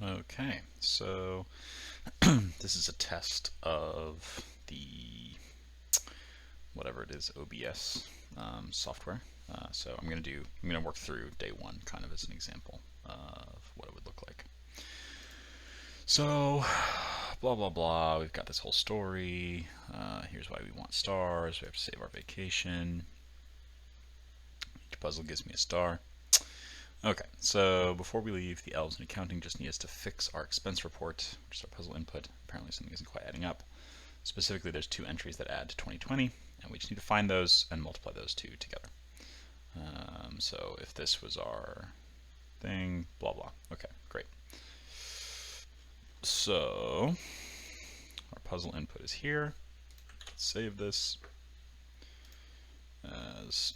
Okay, so this is a test of the whatever it is, OBS software. So I'm gonna work through day one kind of as an example of what it would look like. So blah blah blah. We've got this whole story. Here's why we want stars. We have to save our vacation. Each puzzle gives me a star. Okay, so before we leave, the elves in accounting just need us to fix our expense report, which is our puzzle input. Apparently something isn't quite adding up. Specifically, there's two entries that add to 2020, and we just need to find those and multiply those two together. So if this was our thing, blah blah. Okay, great. So our puzzle input is here. Let's save this as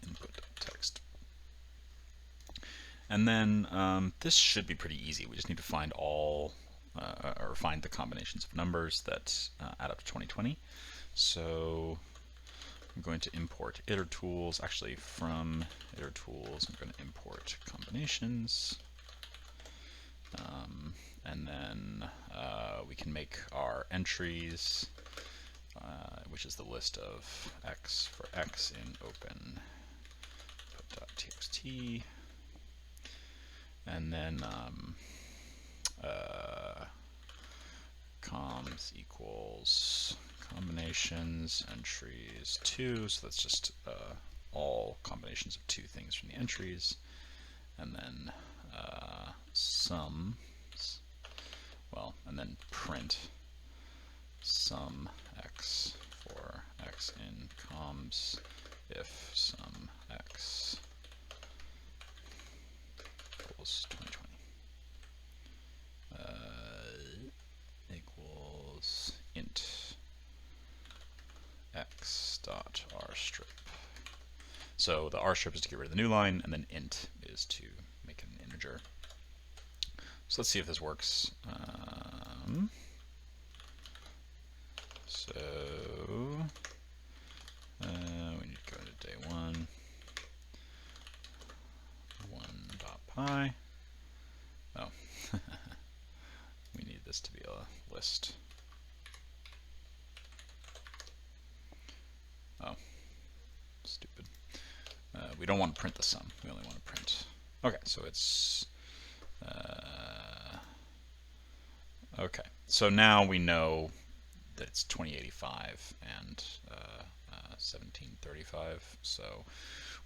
input text. And then this should be pretty easy. We just need to find all, or find the combinations of numbers that add up to 2020. So I'm going to import itertools. Actually, from itertools, I'm going to import combinations. And then we can make our entries, which is the list of x for x in open put.txt. And then coms equals combinations entries 2, so that's just all combinations of two things from the entries, and then sums, well, and then print sum x for x in coms if sum x equals 2020 equals int x dot r strip. So the r strip is to get rid of the new line, and then int is to make it an integer. So let's see if this works. We need to go to day one. 1.py. Oh, we need this to be a list. Oh, stupid. We don't want to print the sum. We only want to print. Okay, so it's okay. So now we know that it's 2085 and 1735. So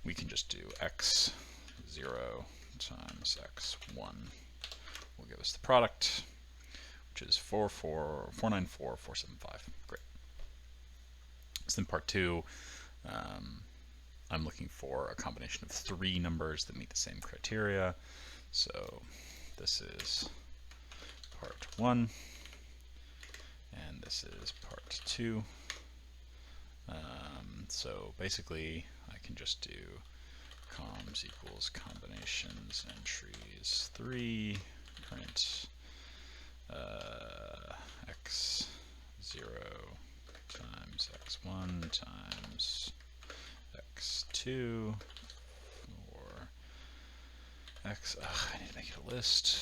we can just do x0 times x1 will give us the product, which is 494,475. Great. So then part two, I'm looking for a combination of three numbers that meet the same criteria. So this is part one, and this is part two. So basically, I can just do coms equals combinations entries 3, print x0 times x1 times x2 for x. I need to make it a list.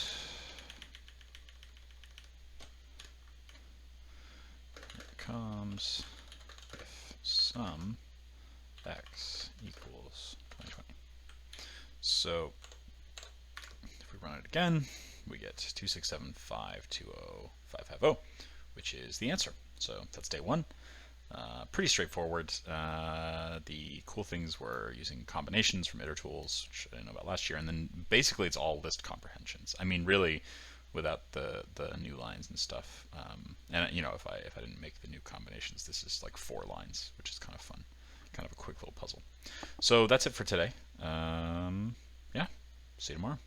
Comes if sum x equals 2020. So if we run it again, we get 267520550, which is the answer. So that's day one. Pretty straightforward. The cool things were using combinations from itertools, which I didn't know about last year, and then basically it's all list comprehensions. I mean, really, without the new lines and stuff. And you know, if I didn't make the new combinations, this is like 4 lines, which is kind of fun, kind of a quick little puzzle. So that's it for today. Yeah, see you tomorrow.